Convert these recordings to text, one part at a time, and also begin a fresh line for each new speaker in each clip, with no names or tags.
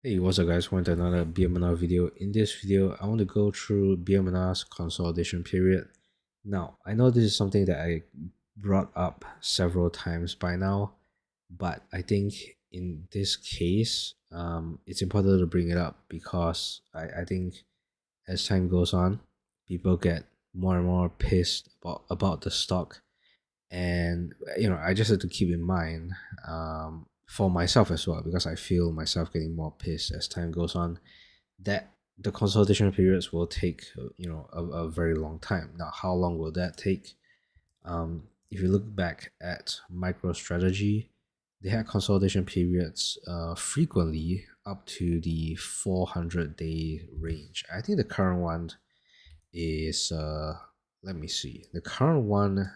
Hey, what's up guys? Welcome to another BMNR video. In this video, I want to go through BMNR's consolidation period. Now, I know this is something that I brought up several times by now, but I think in this case, it's important to bring it up because I think as time goes on, people get more and more pissed about the stock, and I just have to keep in mind, for myself as well, because I feel myself getting more pissed as time goes on, that the consultation periods will take a very long time. Now, how long will that take? If you look back at MicroStrategy, they had consolidation periods frequently up to the 400-day range. I think the current one is let me see, the current one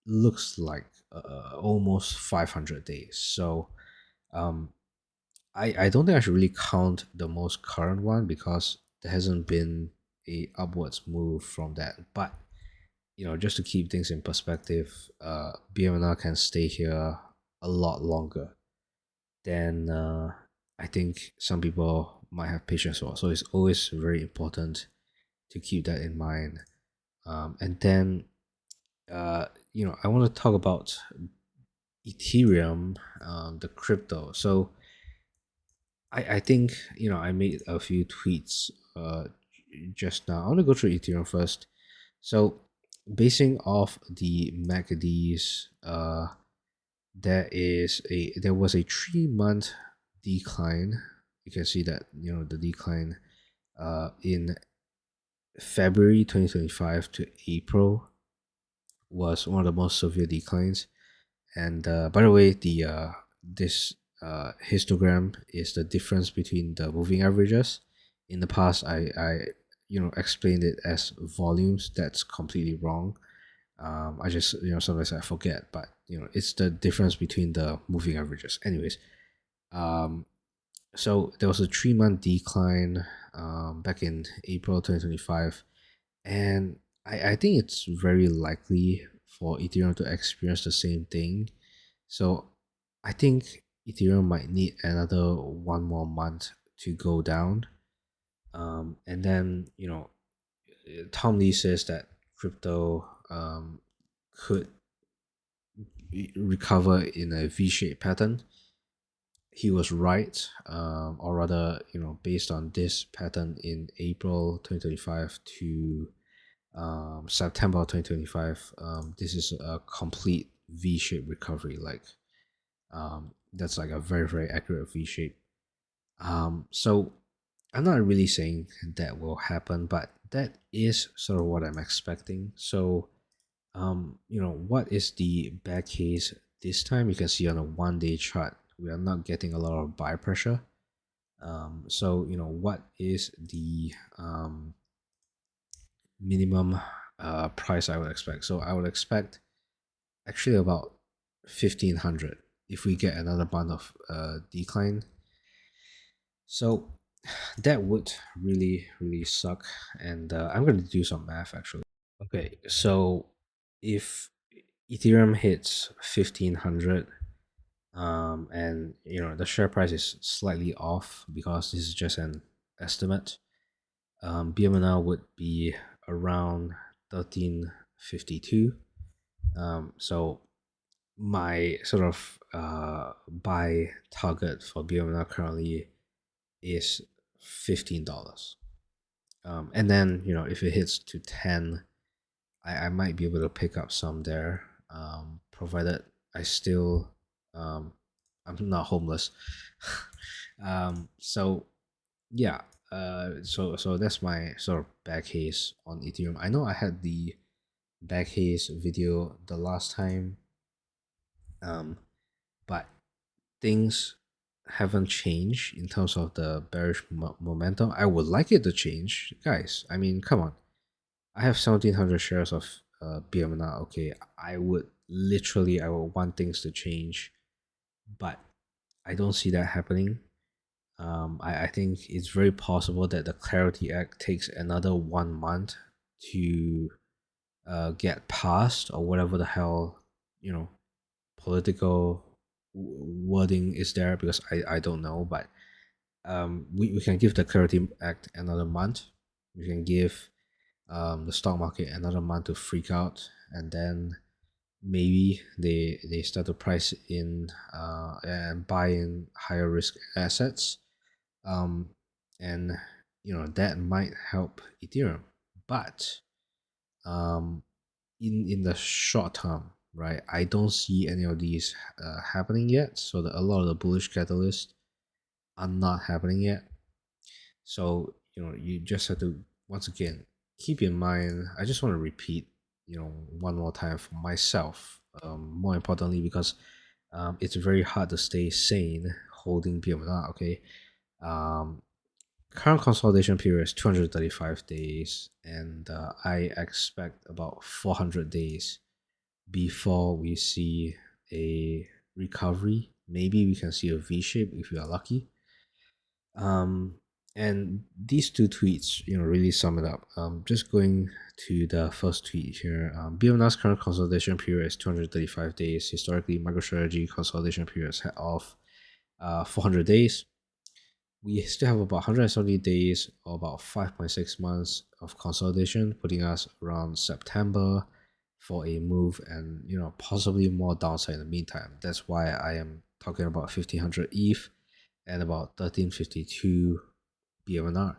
looks like almost 500 days. So um, I don't think I should really count the most current one because there hasn't been a upwards move from that. But just to keep things in perspective, BMNR can stay here a lot longer than I think some people might have patience for. So it's always very important to keep that in mind. And then I want to talk about Ethereum, the crypto. So I think I made a few tweets just now. I want to go through Ethereum first. So basing off the MACDs, there was a 3 month decline. You can see that the decline in February 2025 to April was one of the most severe declines. And by the way, the this histogram is the difference between the moving averages. In the past, I explained it as volumes. That's completely wrong. I just sometimes I forget, but it's the difference between the moving averages. Anyways, um, so there was a 3 month decline back in April 2025, and I think it's very likely for Ethereum to experience the same thing. So I think Ethereum might need another one more month to go down. And then, Tom Lee says that crypto could recover in a V-shaped pattern. He was right, or rather, based on this pattern in April 2025 to September 2025, this is a complete V-shaped recovery. That's like a very, very accurate V shape. So I'm not really saying that will happen, but that is sort of what I'm expecting. So, what is the bear case this time? You can see on a 1 day chart, we are not getting a lot of buy pressure. So, what is the minimum price I would expect? So I would expect actually about 1500 if we get another month of decline. So that would really, really suck. And I'm going to do some math actually. Okay, so if Ethereum hits 1500, and the share price is slightly off because this is just an estimate, BMNR would be around 1352. So my sort of buy target for BMNR currently is $15. And then if it hits to 10, I might be able to pick up some there, provided I still I'm not homeless. So yeah, so that's my sort of back case on Ethereum. I know I had the back case video the last time, um, but things haven't changed in terms of the bearish momentum. I would like it to change, guys. I mean, come on. I have 1700 shares of BMNR. Okay, I would want things to change, but I don't see that happening. I think it's very possible that the Clarity Act takes another 1 month to get passed, or whatever the hell, you know, political wording is there, because I don't know. But we can give the Clarity Act another month. We can give the stock market another month to freak out, and then maybe they start to price in and buy in higher risk assets, um, and that might help Ethereum. But um, in the short term, right, I don't see any of these happening yet. So a lot of the bullish catalysts are not happening yet. So you just have to once again keep in mind. I just want to repeat, one more time for myself. More importantly, because it's very hard to stay sane holding BMNR. Okay, um, current consolidation period is 235 days, and I expect about 400 days before we see a recovery. Maybe we can see a V shape if we are lucky. Um, and these two tweets, really sum it up. Just going to the first tweet here. BMNR's current consolidation period is 235 days. Historically, MicroStrategy consolidation periods of 400 days. We still have about 170 days or about 5.6 months of consolidation, putting us around September for a move, and possibly more downside in the meantime. That's why I am talking about 1500 ETH and about 1352 BMNR.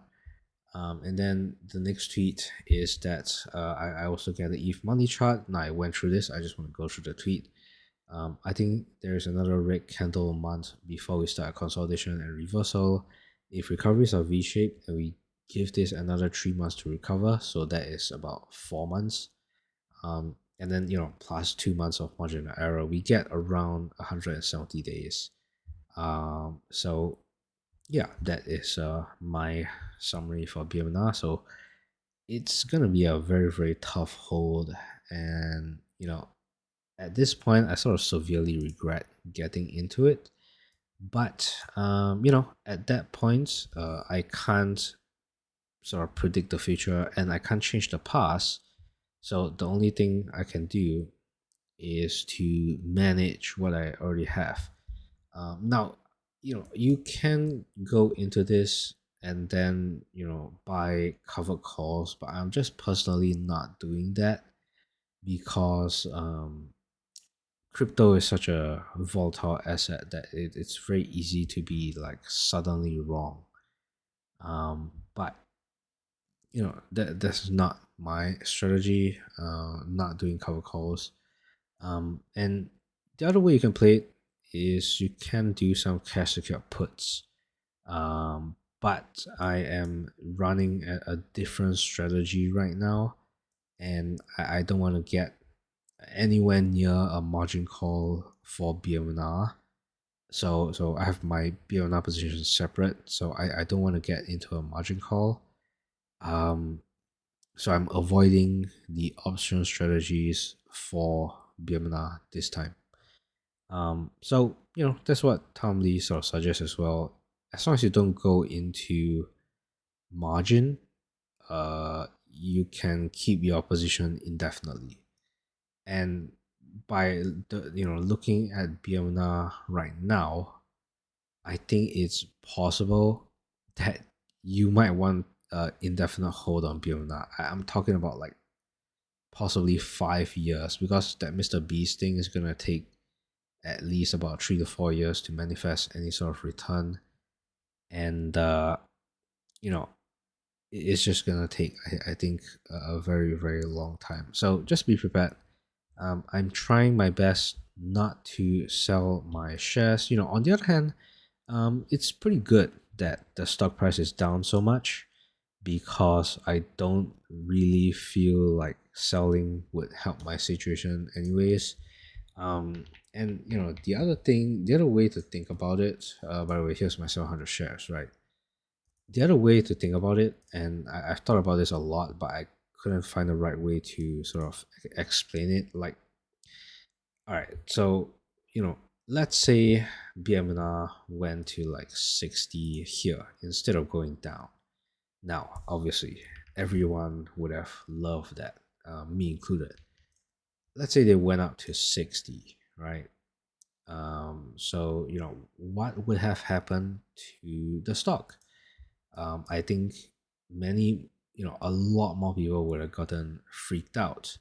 And then the next tweet is that I also get the ETH money chart. Now I went through this. I just want to go through the tweet. I think there's another red candle a month before we start consolidation and reversal. If recoveries are V-shaped and we give this another 3 months to recover, so that is about 4 months. And then plus 2 months of marginal error, we get around 170 days. So yeah, that is my summary for BMNR. So it's gonna be a very very tough hold, and at this point I sort of severely regret getting into it. But at that point, I can't sort of predict the future and I can't change the past. So the only thing I can do is to manage what I already have. Now, you can go into this and then buy covered calls, but I'm just personally not doing that because crypto is such a volatile asset that it's very easy to be like suddenly wrong. But that's not my strategy. Not doing cover calls. And the other way you can play it is you can do some cash secured puts. But I am running a different strategy right now, and I don't want to get anywhere near a margin call for BMNR. So I have my BMNR position separate. So I don't want to get into a margin call. Um, so I'm avoiding the option strategies for BMNR this time. So that's what Tom Lee sort of suggests as well. As long as you don't go into margin, you can keep your position indefinitely. And by looking at BMNR right now, I think it's possible that you might want indefinite hold on BMNR. I'm talking about like possibly 5 years, because that Mr. Beast thing is gonna take at least about 3 to 4 years to manifest any sort of return, and you know it's just gonna take I think a very very long time. So just be prepared. I'm trying my best not to sell my shares. On the other hand, it's pretty good that the stock price is down so much, because I don't really feel like selling would help my situation anyways. And the other way to think about it, by the way, here's my 700 shares, right? The other way to think about it, and I've thought about this a lot, but I couldn't find the right way to sort of explain it. Like, all right, so let's say BMNR went to like 60 here instead of going down. Now, obviously, everyone would have loved that, me included. Let's say they went up to 60, right? So what would have happened to the stock? I think a lot more people would have gotten freaked out,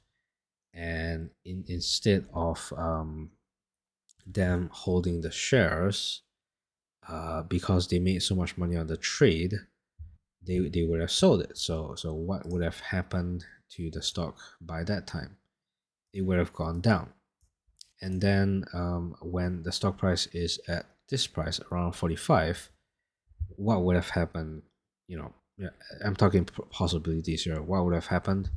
and instead of them holding the shares, because they made so much money on the trade, they would have sold it. So what would have happened to the stock by that time? It would have gone down. And then when the stock price is at this price around 45, what would have happened? Yeah, I'm talking possibilities here. What would have happened?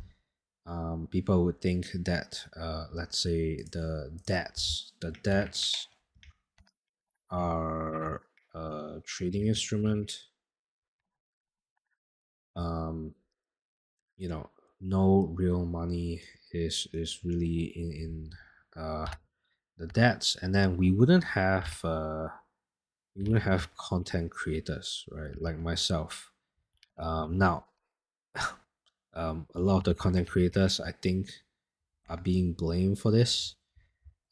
People would think that, let's say, the debts are a trading instrument. Um, you know, no real money is really in the debts, and then we wouldn't have content creators, right? Like myself. Now, a lot of the content creators, I think, are being blamed for this.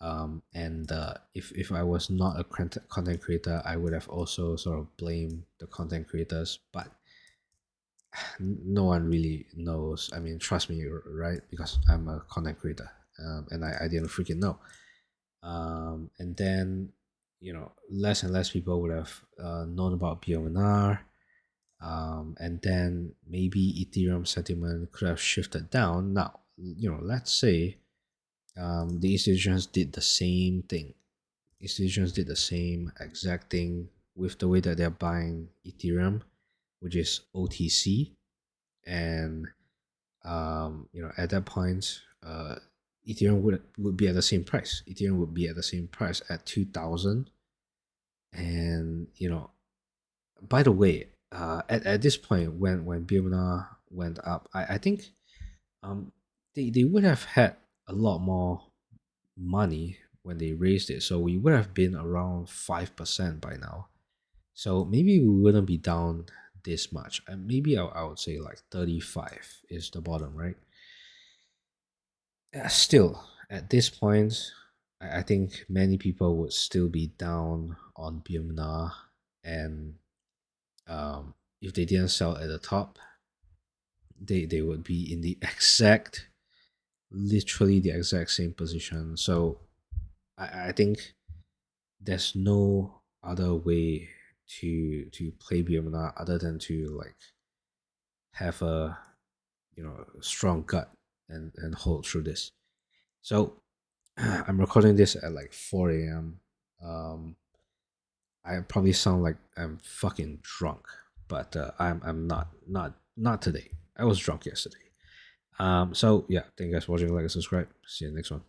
And if I was not a content creator, I would have also sort of blamed the content creators. But no one really knows. I mean, trust me, right? Because I'm a content creator, and I didn't freaking know. And then less and less people would have known about BMNR. And then maybe Ethereum sentiment could have shifted down. Now, let's say the institutions did the same thing. Institutions did the same exact thing with the way that they're buying Ethereum, which is OTC. And at that point, Ethereum would be at the same price. Ethereum would be at the same price at 2,000. And by the way, at this point, when BMNR went up, I think um they would have had a lot more money when they raised it, so we would have been around 5% by now. So maybe we wouldn't be down this much, and maybe I would say like 35 is the bottom, right? Still, at this point, I think many people would still be down on BMNR, and if they didn't sell at the top, they would be in the literally the exact same position. So I think there's no other way to play BMNR other than to like have a strong gut and hold through this. So I'm recording this at like 4 a.m. Um, I probably sound like I'm fucking drunk, but I'm not today. I was drunk yesterday. So yeah, thank you guys for watching. Like and subscribe. See you next one.